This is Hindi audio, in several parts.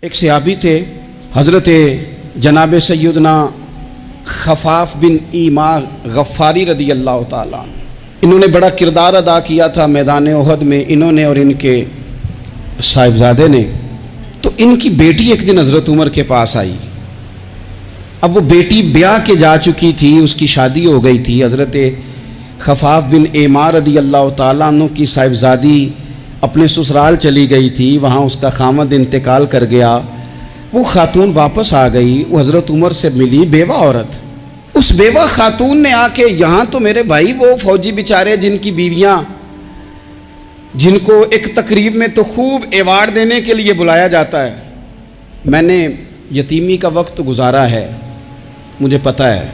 एक सहाबी थे हज़रत जनाब सैयदना खफाफ बिन ईमा गफ़ारी रदी अल्लाह ताला। इन्होंने बड़ा किरदार अदा किया था मैदान ओहद में, इन्होंने और इनके साहिबजादे ने। तो इनकी बेटी एक दिन हज़रत उमर के पास आई। अब वो बेटी ब्याह के जा चुकी थी, उसकी शादी हो गई थी। हज़रत खफाफ बिन ईमा रदी अल्लाह ताला अन्हु की साहिबजादी अपने ससुराल चली गई थी, वहाँ उसका खामद इंतकाल कर गया। वो खातून वापस आ गई, वो हज़रत उमर से मिली, बेवा औरत। उस बेवा खातून ने आके, यहाँ तो मेरे भाई वो फौजी बेचारे जिनकी बीवियाँ, जिनको एक तकरीब में तो खूब एवार्ड देने के लिए बुलाया जाता है। मैंने यतीमी का वक्त गुजारा है, मुझे पता है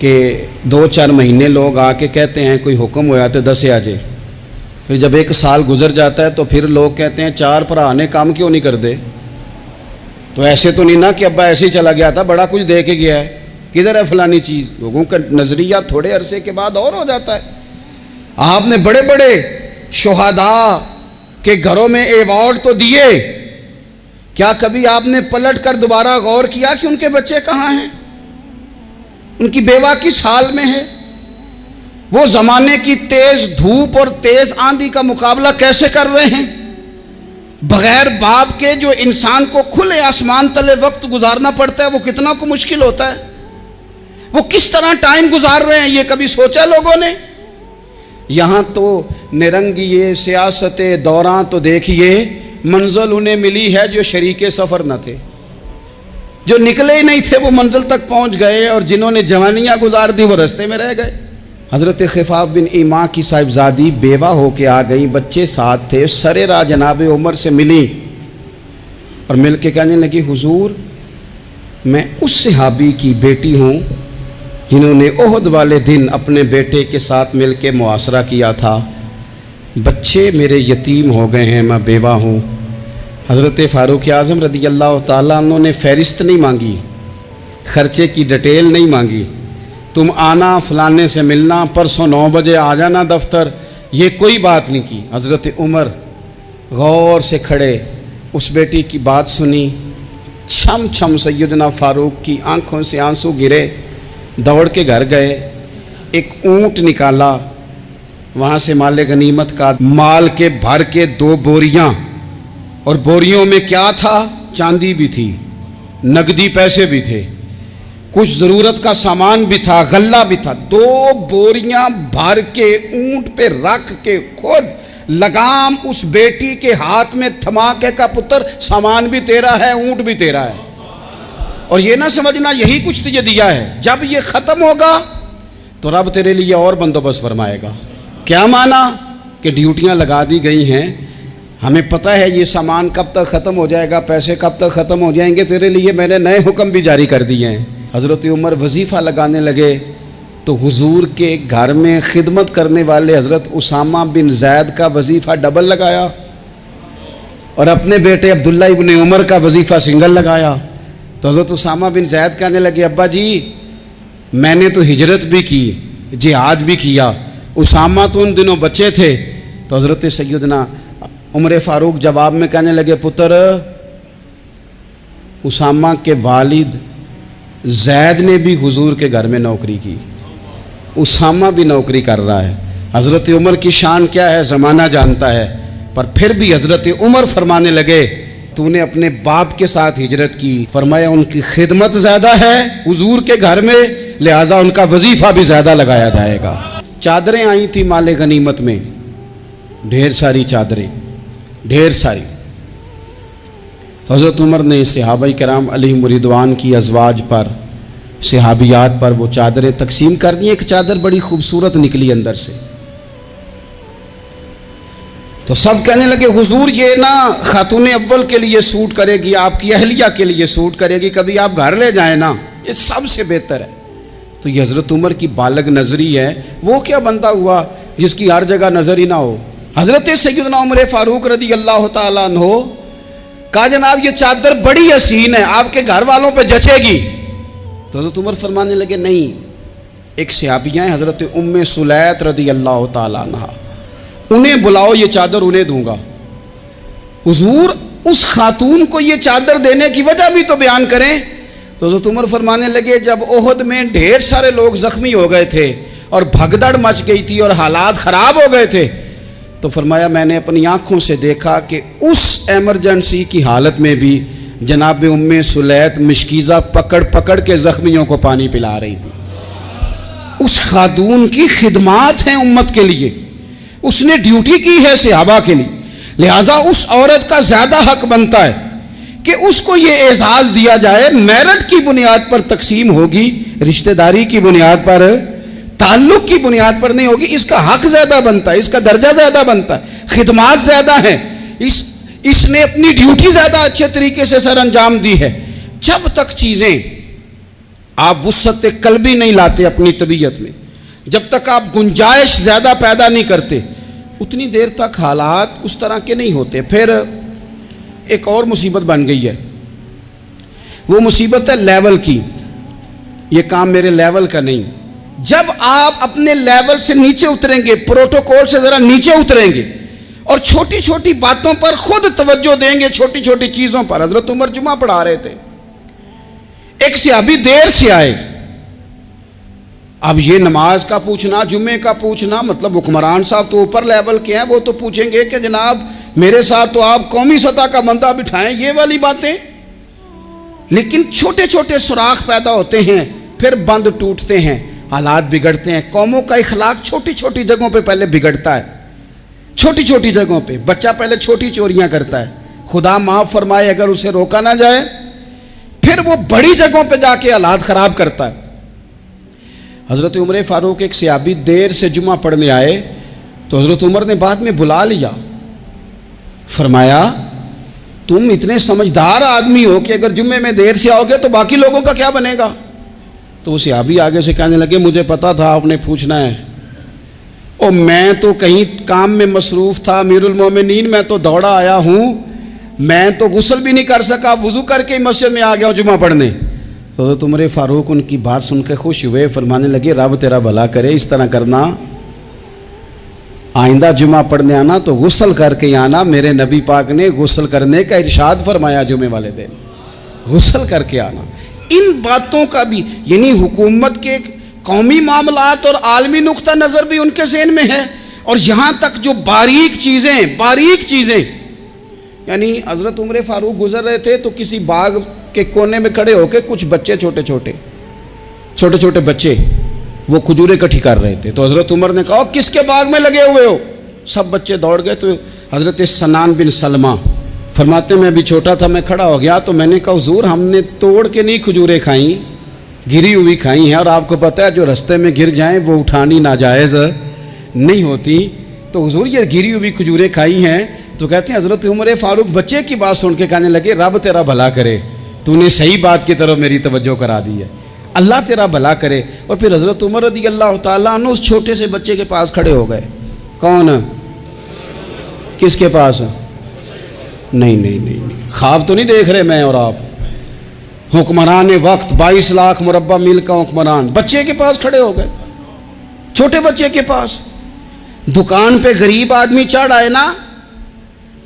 कि 2-4 महीने लोग आके कहते हैं कोई हुक्म होया तो 10 आ जाए। फिर जब 1 साल गुजर जाता है तो फिर लोग कहते हैं 4 भरा ने काम क्यों नहीं कर दे। तो ऐसे तो नहीं ना कि अब्बा ऐसे ही चला गया था, बड़ा कुछ दे के गया है, किधर है फलानी चीज़। लोगों का नज़रिया थोड़े अरसे के बाद और हो जाता है। आपने बड़े बड़े शोहदा के घरों में अवार्ड तो दिए, क्या कभी आपने पलट कर दोबारा गौर किया कि उनके बच्चे कहाँ हैं, उनकी बेवा किस हाल में है? वो ज़माने की तेज़ धूप और तेज़ आंधी का मुकाबला कैसे कर रहे हैं? बगैर बाप के जो इंसान को खुले आसमान तले वक्त गुजारना पड़ता है, वो कितना को मुश्किल होता है। वो किस तरह टाइम गुजार रहे हैं, ये कभी सोचा लोगों ने? यहाँ तो निरंगी ये सियासत दौरान तो देखिए, मंजिल उन्हें मिली है जो शरीके सफ़र न थे, जो निकले ही नहीं थे वो मंजिल तक पहुँच गए, और जिन्होंने जवानियाँ गुजार दी वो रास्ते में रह गए। हज़रत खफाफ बिन ईमा की साहिबजादी बेवा होके आ गई, बच्चे साथ थे, सरे राह जनाब उमर से मिली और मिल के कहने लगी, हुजूर मैं उस सहाबी की बेटी हूँ जिन्होंने ओहद वाले दिन अपने बेटे के साथ मिल के मुआसरा किया था। बच्चे मेरे यतीम हो गए हैं, मैं बेवा हूँ। हज़रत फ़ारूक आज़म रदी अल्लाह ताला अन्हु ने फ़हरिस्त नहीं मांगी, ख़र्चे की डिटेल नहीं मांगी, तुम आना फलाने से मिलना, परसों 9 बजे आ जाना दफ्तर, ये कोई बात नहीं की। हज़रत उमर गौर से खड़े उस बेटी की बात सुनी, छम छम सैयदना फ़ारूक की आंखों से आंसू गिरे, दौड़ के घर गए, एक ऊँट निकाला, वहाँ से माल गनीमत का माल के भर के 2 बोरियाँ, और बोरियों में क्या था? चांदी भी थी, नकदी पैसे भी थे, कुछ ज़रूरत का सामान भी था, गल्ला भी था। 2 बोरियां भर के ऊंट पे रख के खुद लगाम उस बेटी के हाथ में थमा के का, पुत्र सामान भी तेरा है, ऊंट भी तेरा है, और ये ना समझना यही कुछ तुझे दिया है, जब ये ख़त्म होगा तो रब तेरे लिए और बंदोबस्त फरमाएगा। क्या माना कि ड्यूटियां लगा दी गई हैं, हमें पता है ये सामान कब तक ख़त्म हो जाएगा, पैसे कब तक ख़त्म हो जाएंगे, तेरे लिए मैंने नए हुक्म भी जारी कर दिए हैं। हज़रत उमर वजीफ़ा लगाने लगे तो हुजूर के घर में खिदमत करने वाले हज़रत उसामा बिन ज़ैद का वजीफ़ा डबल लगाया, और अपने बेटे अब्दुल्ला इब्न उमर का वजीफ़ा सिंगल लगाया। तो हज़रत उसामा बिन ज़ैद कहने लगे, अब्बा जी मैंने तो हिजरत भी की, जिहाद भी किया, उसामा तो उन दिनों बच्चे थे। तो हज़रत सैयदना उमर फ़ारूक जवाब में कहने लगे, पुत्र उसामा के वालिद ज़ैद ने भी हुजूर के घर में नौकरी की, उसामा भी नौकरी कर रहा है। हज़रत उमर की शान क्या है ज़माना जानता है, पर फिर भी हज़रत उमर फरमाने लगे, तूने अपने बाप के साथ हिजरत की, फरमाया उनकी खिदमत ज़्यादा है हुजूर के घर में, लिहाजा उनका वजीफ़ा भी ज़्यादा लगाया जाएगा। चादरें आई थी माले गनीमत में, ढेर सारी चादरें, ढेर सारी। हज़रत उमर ने सहाबाए किराम अलैहिम रिदवान की अज़वाज पर, सहाबियात पर वो चादरें तकसीम कर दी। एक चादर बड़ी खूबसूरत निकली अंदर से, तो सब कहने लगे, हुजूर ये ना खातून अव्वल के लिए सूट करेगी, आपकी अहलिया के लिए सूट करेगी, कभी आप घर ले जाए ना, ये सबसे बेहतर है। तो ये हज़रत उमर की बालग नज़री है, वो क्या बंदा हुआ जिसकी हर जगह नज़र ही ना हो। हज़रत सैयदना उमर फ़ारूक रदी अल्लाह ताला अन्हु कहा, जनाब ये चादर बड़ी हसीन है, आपके घर वालों पे जचेगी। तो हज़रत उमर फरमाने लगे, नहीं, एक सहाबिया हैं हज़रत उम्मे सुलैत रदी अल्लाह ताला अन्हा, उन्हें बुलाओ, ये चादर उन्हें दूंगा। हुजूर उस खातून को ये चादर देने की वजह भी तो बयान करें। तो हज़रत उमर फरमाने लगे, जब ओहद में ढेर सारे लोग ज़ख्मी हो गए थे और भगदड़ मच गई थी और हालात ख़राब हो गए थे, तो फरमाया मैंने अपनी आँखों से देखा कि उस एमरजेंसी की हालत में भी जनाब उम्मे सुलैत मिशकीज़ा पकड़ पकड़ के ज़ख्मियों को पानी पिला रही थी। उस खातून की खिदमात हैं उम्मत के लिए, उसने ड्यूटी की है सहाबा के लिए, लिहाजा उस औरत का ज़्यादा हक बनता है कि उसको ये एजाज़ दिया जाए। मेरिट की बुनियाद पर तकसीम होगी, रिश्तेदारी की बुनियाद पर, ताल्लुक की बुनियाद पर नहीं होगी। इसका हक ज़्यादा बनता है, इसका दर्जा ज़्यादा बनता है, खिदमात ज़्यादा है, इसने अपनी ड्यूटी ज़्यादा अच्छे तरीके से सर अंजाम दी है। जब तक चीज़ें आप वुसअत कल्बी नहीं लाते अपनी तबीयत में, जब तक आप गुंजाइश ज़्यादा पैदा नहीं करते, उतनी देर तक हालात उस तरह के नहीं होते। फिर एक और मुसीबत बन गई है, वो मुसीबत है लेवल की। ये काम मेरे लेवल का नहीं। जब आप अपने लेवल से नीचे उतरेंगे, प्रोटोकॉल से ज़रा नीचे उतरेंगे और छोटी छोटी बातों पर खुद तवज्जो देंगे, छोटी छोटी चीज़ों पर। हज़रत उमर जुमा पढ़ा रहे थे, एक सहाबी देर से आए। अब ये नमाज का पूछना, जुम्मे का पूछना, मतलब हुक्मरान साहब तो ऊपर लेवल के हैं, वो तो पूछेंगे कि जनाब मेरे साथ तो आप कौमी सतह का बंदा बिठाएं, ये वाली बातें। लेकिन छोटे छोटे सुराख पैदा होते हैं, फिर बंद टूटते हैं, हालात बिगड़ते हैं। कौमों का इखलाक छोटी छोटी जगहों पे पहले बिगड़ता है। छोटी छोटी जगहों पे बच्चा पहले छोटी चोरियां करता है, खुदा माफ़ फरमाए अगर उसे रोका ना जाए, फिर वो बड़ी जगहों पे जाके हालात ख़राब करता है। हज़रत उमर फ़ारूक एक सहाबी देर से जुमा पढ़ने आए, तो हज़रत उमर ने बाद में बुला लिया, फरमाया तुम इतने समझदार आदमी हो कि अगर जुम्मे में देर से आओगे तो बाकी लोगों का क्या बनेगा। तो वो सहाबी आगे से कहने लगे, मुझे पता था आपने पूछना है, और मैं तो कहीं काम में मसरूफ़ था अमीरुल मोमिनीन, मैं तो दौड़ा आया हूँ, मैं तो गुस्ल भी नहीं कर सका, वज़ू करके ही मस्जिद में आ गया हूँ जुमा पढ़ने। तो उमर फ़ारूक उनकी बात सुन के खुश हुए, फरमाने लगे रब तेरा भला करे, इस तरह करना, आइंदा जुमा पढ़ने आना तो गुस्ल करके आना। मेरे नबी पाक ने गुस्ल करने का इरशाद फरमाया, जुमे वाले दिन गुस्ल करके आना। इन बातों का भी, यानी हुकूमत के कौमी मामलात और आलमी नुक्ता नज़र भी उनके ज़हन में है। और यहाँ तक जो बारीक चीज़ें, यानी हज़रत उमर फ़ारूक गुजर रहे थे तो किसी बाग के कोने में खड़े होकर कुछ बच्चे, छोटे छोटे बच्चे वो खजूरें इकट्ठी कर रहे थे। तो हज़रत उमर ने कहा किसके बाग में लगे हुए हो? सब बच्चे दौड़ गए। तो हज़रत सनान बिन सलमा फरमाते मैं भी छोटा था, मैं खड़ा हो गया, तो मैंने कहा हुजूर हमने तोड़ के नहीं खजूरें खाई, गिरी हुई खाई हैं, और आपको पता है जो रास्ते में गिर जाएं वो उठानी नाजायज़ नहीं होती, तो हुजूर ये गिरी हुई खजूरें खाई हैं। तो कहते हैं हज़रत उमर फ़ारूक बच्चे की बात सुन के कहने लगे रब तेरा भला करे, तूने सही बात की तरफ मेरी तवज्जो करा दी है, अल्लाह तेरा भला करे। और फिर हज़रत उमर रज़ी अल्लाह तआला अन्हु उस छोटे से बच्चे के पास खड़े हो गए। कौन? किसके पास? नहीं, ख्वाब तो नहीं देख रहे मैं और आप। हुक्मरान वक्त 22 लाख मुरब्बा मील का हुक्मरान बच्चे के पास खड़े हो गए, छोटे बच्चे के पास। दुकान पे गरीब आदमी चढ़ आए ना,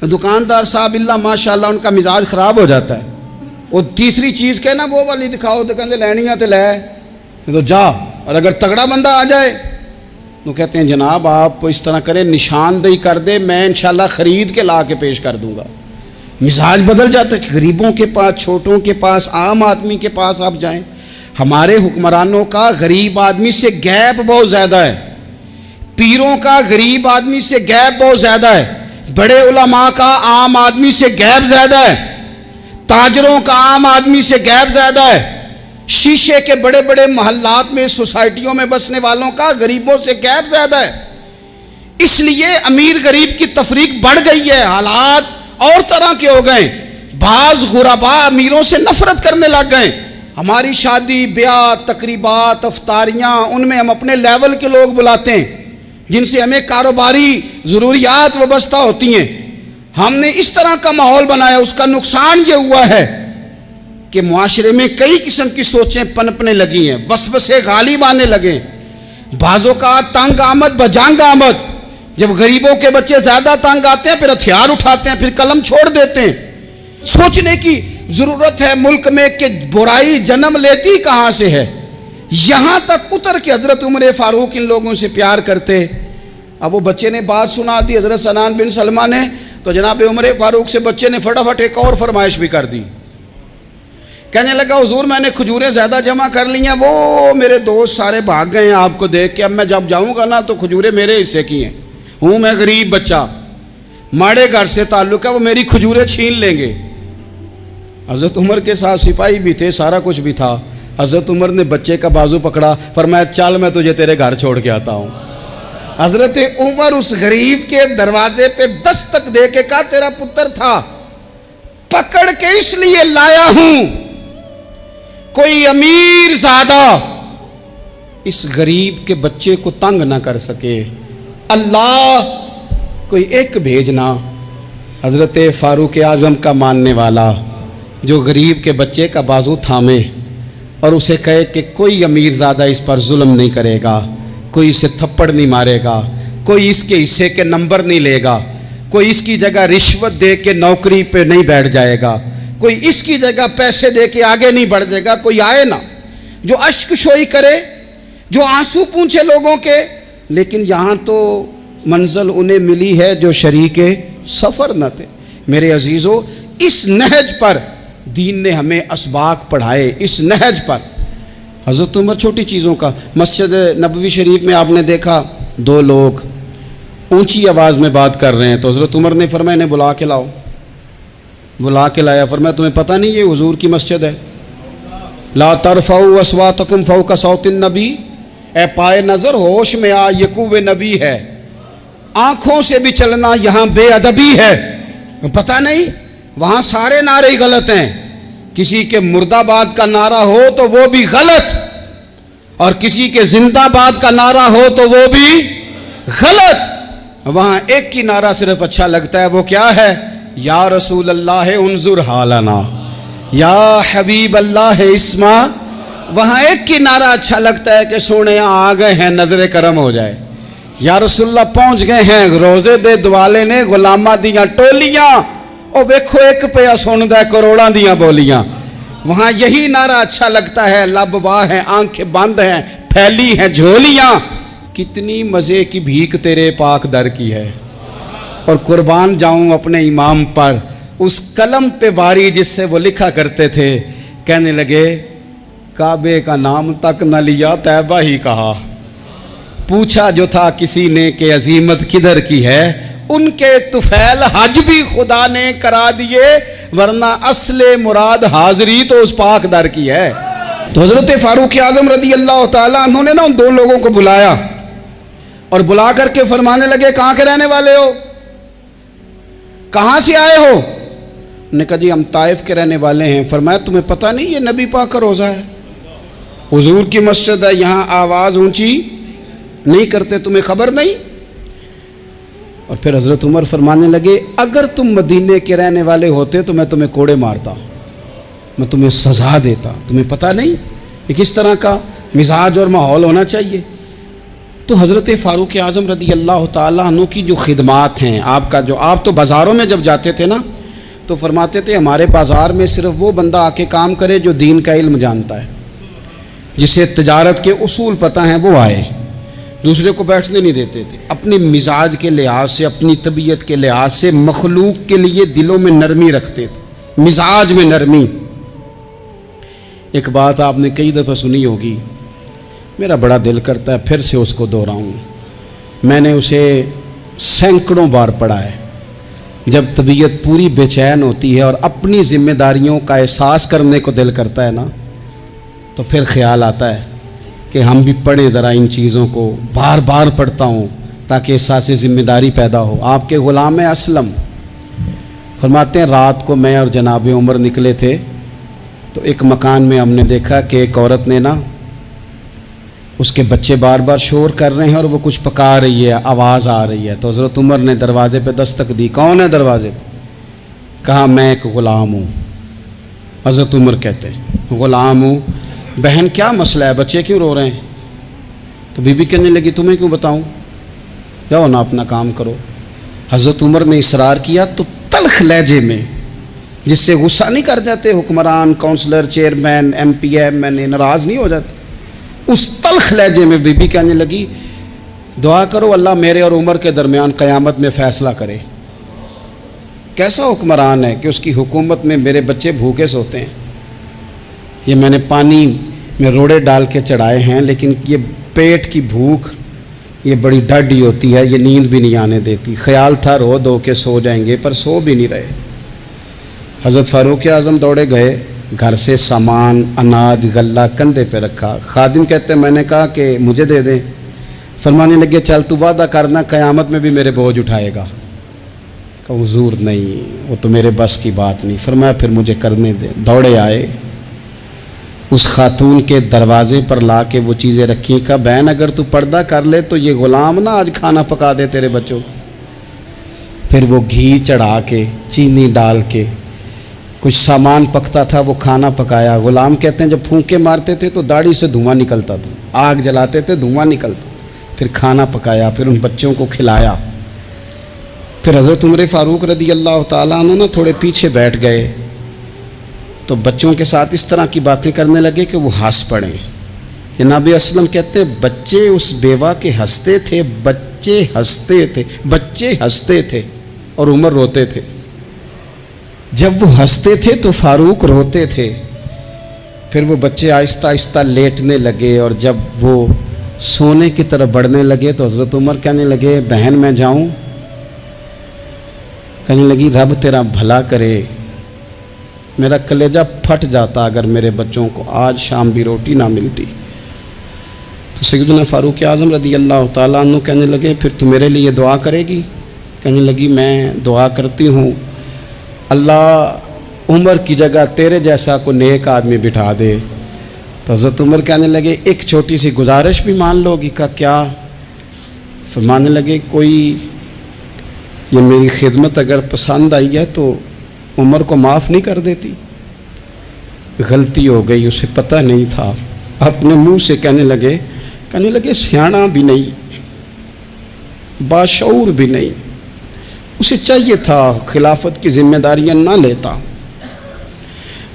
दुकानदार साहब इल्ला माशाल्लाह उनका मिजाज ख़राब हो जाता है। वो तीसरी चीज़ के ना वो वाली दिखाओ तो कहते लैनियाँ तो लै, तो जा। और अगर तगड़ा बंदा आ जाए तो कहते हैं जनाब आप इस तरह करें, निशानदेही कर दे, मैं इंशाल्लाह ख़रीद के ला के पेश कर दूँगा। मिजाज बदल जाता है। गरीबों के पास, छोटों के पास, आम आदमी के पास आप जाएं। हमारे हुक्मरानों का गरीब आदमी से गैप बहुत ज़्यादा है, पीरों का गरीब आदमी से गैप बहुत ज़्यादा है, बड़े उलमा का आम आदमी से गैप ज़्यादा है, ताजरों का आम आदमी से गैप ज़्यादा है, शीशे के बड़े बड़े मोहल्लात में, सोसाइटियों में बसने वालों का गरीबों से गैप ज़्यादा है। इसलिए अमीर गरीब की तफरीक बढ़ गई है, हालात और तरह के हो गए। बाज गुरबा अमीरों से नफरत करने लग गए। हमारी शादी ब्याह तकरीबात अफ्तारियाँ, उनमें हम अपने लेवल के लोग बुलाते हैं जिनसे हमें कारोबारी ज़रूरियात वाबस्ता होती हैं। हमने इस तरह का माहौल बनाया, उसका नुकसान ये हुआ है कि मुआशरे में कई किस्म की सोचें पनपने लगी हैं, वसवसे गालिब आने लगे। बाज़ों का तंग आमद बजंग आमद, जब गरीबों के बच्चे ज़्यादा तंग आते हैं फिर हथियार उठाते हैं, फिर कलम छोड़ देते हैं। सोचने की जरूरत है मुल्क में कि बुराई जन्म लेती कहां से है। यहां तक उतर के हजरत उमर फारूक इन लोगों से प्यार करते। अब वो बच्चे ने बात सुना दी हजरत सनान बिन सलमा ने, तो जनाब उमर फारूक से बच्चे ने फटाफट एक और फरमाइश भी कर दी। कहने लगा हुजूर मैंने खजूरें ज़्यादा जमा कर ली हैं, वो मेरे दोस्त सारे भाग गए हैं आपको देख के, अब मैं जब जाऊंगा ना तो खजूरें मेरे हिस्से की हैं, हूँ मैं गरीब बच्चा, माड़े घर से ताल्लुक़ है, वो मेरी खजूरें छीन लेंगे। हज़रत उमर के साथ सिपाही भी थे, सारा कुछ भी था। हज़रत उमर ने बच्चे का बाजू पकड़ा, फरमाया चल मैं तुझे तेरे घर छोड़ के आता हूँ। हज़रत उमर उस गरीब के दरवाजे पे दस्तक दे के कहा तेरा पुत्र था, पकड़ के इसलिए लाया हूं कोई अमीर ज़ादा इस गरीब के बच्चे को तंग ना कर सके, अल्लाह कोई एक भेजना। हज़रत फ़ारूक आज़म का मानने वाला जो गरीब के बच्चे का बाजू थामे और उसे कहे कि कोई अमीर ज़्यादा इस पर जुल्म नहीं करेगा, कोई इसे थप्पड़ नहीं मारेगा, कोई इसके हिस्से के नंबर नहीं लेगा, कोई इसकी जगह रिश्वत दे के नौकरी पे नहीं बैठ जाएगा, कोई इसकी जगह पैसे दे के आगे नहीं बढ़ जाएगा। कोई आए ना जो अश्क शोई करे, जो आंसू पूछे लोगों के, लेकिन यहाँ तो मंजिल उन्हें मिली है जो शरीके सफ़र न थे। मेरे अजीज़ों, इस नहज पर दीन ने हमें असबाक पढ़ाए। इस नहज पर हज़रत उमर छोटी चीज़ों का, मस्जिद नबवी शरीफ में आपने देखा दो लोग ऊंची आवाज़ में बात कर रहे हैं, तो हज़रत उमर ने फरमाया इन्हें बुला के लाओ। बुला के लाया, फरमाया तुम्हें पता नहीं ये हुजूर की मस्जिद है। ला तरफ़ऊ अस्वातकुम फ़ौक़ सौतिन नबी, ए पाए नज़र होश में आ, ये कुव्वे नबी है, आँखों से भी चलना यहाँ बेअदबी है। पता नहीं वहाँ सारे नारे ही गलत हैं, किसी के मुर्दाबाद का नारा हो तो वो भी गलत, और किसी के जिंदाबाद का नारा हो तो वो भी गलत। वहाँ एक ही नारा सिर्फ अच्छा लगता है, वो क्या है? या रसूल अल्लाह उन्जुर हालना, या हबीब अल्लाह इस्मा। वहाँ एक ही नारा अच्छा लगता है कि सोने आ गए हैं, नजर करम हो जाए, या रसूलुल्लाह पहुँच गए हैं, रोजे दे दुआले ने गुलामा दियाँ टोलियाँ, और वेखो एक पे सुनदा करोड़ां दियाँ बोलियाँ। वहाँ यही नारा अच्छा लगता है, लब वाह हैं, आंखें बंद हैं, फैली हैं झोलियाँ, कितनी मज़े की भीख तेरे पाक दर की है। और कुर्बान जाऊं अपने इमाम पर, उस कलम पे वारी जिससे वो लिखा करते थे। कहने लगे काबे का नाम तक न लिया, तैबा ही कहा। पूछा जो था किसी ने कि अजीमत किधर की है, उनके तुफैल हज भी खुदा ने करा दिए, वरना असले मुराद हाजरी तो उस पाक दर की है। तो हजरत फारूक आजम रदी अल्लाह ताला अन्हु ने ना उन दो लोगों को बुलाया और बुला करके फरमाने लगे कहाँ के रहने वाले हो, कहाँ से आए हो? उन्होंने कहा जी हम ताइफ के रहने वाले हैं। फरमाया तुम्हें पता नहीं ये नबी पाक का रोज़ा है, हुजूर की मस्जिद है, यहाँ आवाज़ ऊंची नहीं करते, तुम्हें खबर नहीं? और फिर हज़रत उमर फरमाने लगे अगर तुम मदीने के रहने वाले होते तो मैं तुम्हें कोड़े मारता, मैं तुम्हें सज़ा देता। तुम्हें पता नहीं कि किस तरह का मिजाज और माहौल होना चाहिए। तो हज़रत फ़ारूक आज़म रदी अल्लाह ताला अन्हु की जो खिदमात हैं, आपका जो आप तो बाज़ारों में जब जाते थे ना तो फरमाते थे हमारे बाज़ार में सिर्फ वो बंदा आके काम करे जो दीन का इल्म जानता है, जिसे तिजारत के उसूल पता हैं, वो आए, दूसरे को बैठने नहीं देते थे। अपने मिजाज के लिहाज से, अपनी तबीयत के लिहाज से मखलूक के लिए दिलों में नरमी रखते थे, मिजाज में नरमी। एक बात आपने कई दफ़ा सुनी होगी, मेरा बड़ा दिल करता है फिर से उसको दोहराऊं। मैंने उसे सैकड़ों बार पढ़ा है। जब तबीयत पूरी बेचैन होती है और अपनी जिम्मेदारियों का एहसास करने को दिल करता है ना, तो फिर ख्याल आता है कि हम भी पढ़ें ज़रा इन चीज़ों को। बार बार पढ़ता हूँ ताकि एहसास ज़िम्मेदारी पैदा हो। आपके ग़ुलाम असलम फरमाते हैं रात को मैं और जनाब उमर निकले थे तो एक मकान में हमने देखा कि एक औरत ने ना, उसके बच्चे बार बार शोर कर रहे हैं और वो कुछ पका रही है, आवाज़ आ रही है। तो हज़रत उमर ने दरवाजे पे दस्तक दी। कौन है दरवाजे पे? कहा मैं एक ग़ुलाम हूँ। हज़रत उमर कहते हैं ग़ुलाम हूँ, बहन क्या मसला है, बच्चे क्यों रो रहे हैं? तो बीबी कहने लगी तुम्हें क्यों बताऊँ, जाओ ना अपना काम करो। हज़रत उमर ने इसरार किया तो तल्ख लहजे में जिससे गुस्सा नहीं कर जाते हुक्मरान, काउंसलर, चेयरमैन, MP, MNA नाराज़ नहीं हो जाते। उस तल्ख लहजे में बीबी कहने लगी, दुआ करो अल्लाह मेरे और उमर के दरमियान क़यामत में फ़ैसला करे। कैसा हुक्मरान है कि उसकी हुकूमत में मेरे बच्चे भूखे सोते हैं। ये मैंने पानी में रोड़े डाल के चढ़ाए हैं, लेकिन ये पेट की भूख ये बड़ी डडी होती है, ये नींद भी नहीं आने देती। ख्याल था रो दो के सो जाएंगे, पर सो भी नहीं रहे। हज़रत फ़ारूक आज़म दौड़े गए, घर से सामान, अनाज, गल्ला कंधे पे रखा। खादिम कहते मैंने कहा कि मुझे दे दें। फरमाने लगे चल तू वादा करना क़यामत में भी मेरे बोझ उठाएगा। कहा हुजूर नहीं, वो तो मेरे बस की बात नहीं। फरमाया फिर मुझे करने दे। दौड़े आए, उस खातून के दरवाज़े पर ला के वो चीज़ें रखी। कहा बहन अगर तू पर्दा कर ले तो ये ग़ुलाम ना आज खाना पका दे तेरे बच्चों। फिर वो घी चढ़ा के, चीनी डाल के, कुछ सामान पकता था वो खाना पकाया। ग़ुलाम कहते हैं जब फूंके मारते थे तो दाढ़ी से धुआं निकलता था, आग जलाते थे धुआं निकलता। फिर खाना पकाया, फिर उन बच्चों को खिलाया। फिर हज़रत उमर फ़ारूक रज़ी अल्लाह ताला अन्हु ना थोड़े पीछे बैठ गए, तो बच्चों के साथ इस तरह की बातें करने लगे कि वो हंस पड़े। जनाब असलम कहते बच्चे उस बेवा के हंसते थे, बच्चे हंसते थे और उमर रोते थे। जब वो हंसते थे तो फारूक रोते थे। फिर वो बच्चे आहिस्ता आहिस्ता लेटने लगे, और जब वो सोने की तरफ बढ़ने लगे तो हज़रत उमर कहने लगे बहन मैं जाऊं? कहने लगी रब तेरा भला करे, मेरा कलेजा फट जाता अगर मेरे बच्चों को आज शाम भी रोटी ना मिलती। तो सैयदना फ़ारूक आज़म रज़ी अल्लाह ताला अन्हु कहने लगे फिर तू मेरे लिए दुआ करेगी? कहने लगी मैं दुआ करती हूँ अल्लाह उमर की जगह तेरे जैसा को नेक आदमी बिठा दे। तो हज़रत उमर कहने लगे एक छोटी सी गुजारिश भी मान लोगी? का क्या? फरमाने लगे कोई ये मेरी खिदमत अगर पसंद आई है तो उमर को माफ़ नहीं कर देती? गलती हो गई, उसे पता नहीं था। अपने मुंह से कहने लगे सियाना भी नहीं, बाशऊर भी नहीं, उसे चाहिए था खिलाफत की जिम्मेदारियां ना लेता।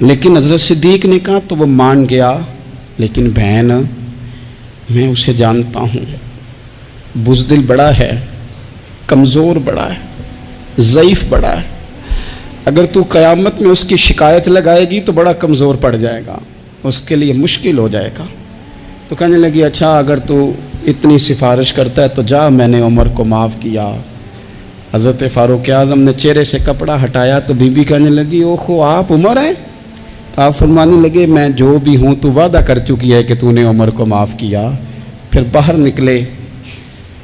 लेकिन हज़रत सिद्दीक ने कहा तो वो मान गया। लेकिन बहन मैं उसे जानता हूँ, बुज़दिल बड़ा है, कमज़ोर बड़ा है, ज़ईफ़ बड़ा है। अगर तू क़यामत में उसकी शिकायत लगाएगी तो बड़ा कमज़ोर पड़ जाएगा, उसके लिए मुश्किल हो जाएगा। तो कहने लगी अच्छा अगर तू इतनी सिफारिश करता है तो जा, मैंने उमर को माफ़ किया। हज़रत फ़ारूक आज़म ने चेहरे से कपड़ा हटाया तो बीबी कहने लगी ओहो आप उमर हैं? तो आप फरमाने लगे मैं जो भी हूँ तू वादा कर चुकी है कि तूने उमर को माफ़ किया। फिर बाहर निकले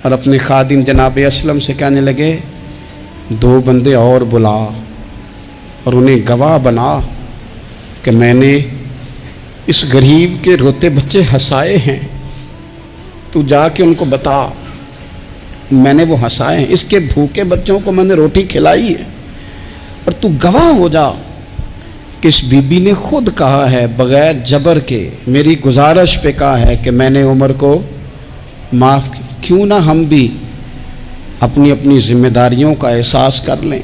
और अपने खादिम जनाब असलम से कहने लगे 2 बंदे और बुला और उन्हें गवाह बना कि मैंने इस गरीब के रोते बच्चे हंसाए हैं। तू जाके उनको बता मैंने वो हंसाए हैं, इसके भूखे बच्चों को मैंने रोटी खिलाई है। और तू गवाह हो जा कि इस बीबी ने खुद कहा है बग़ैर जबर के, मेरी गुजारिश पे कहा है कि मैंने उमर को माफ़ किया। क्यों ना हम भी अपनी अपनी जिम्मेदारियों का एहसास कर लें,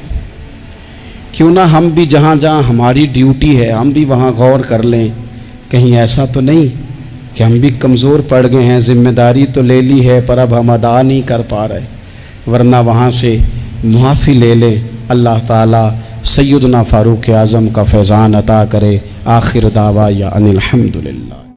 क्यों ना हम भी जहाँ जहाँ हमारी ड्यूटी है हम भी वहाँ गौर कर लें। कहीं ऐसा तो नहीं कि हम भी कमज़ोर पड़ गए हैं, जिम्मेदारी तो ले ली है पर अब हम अदा नहीं कर पा रहे, वरना वहाँ से मुआफ़ी ले लें। अल्लाह ताला सैयदना फ़ारूक आज़म का फैज़ान अता करे। आखिर दावा या अनिल हम्दुलिल्लाह।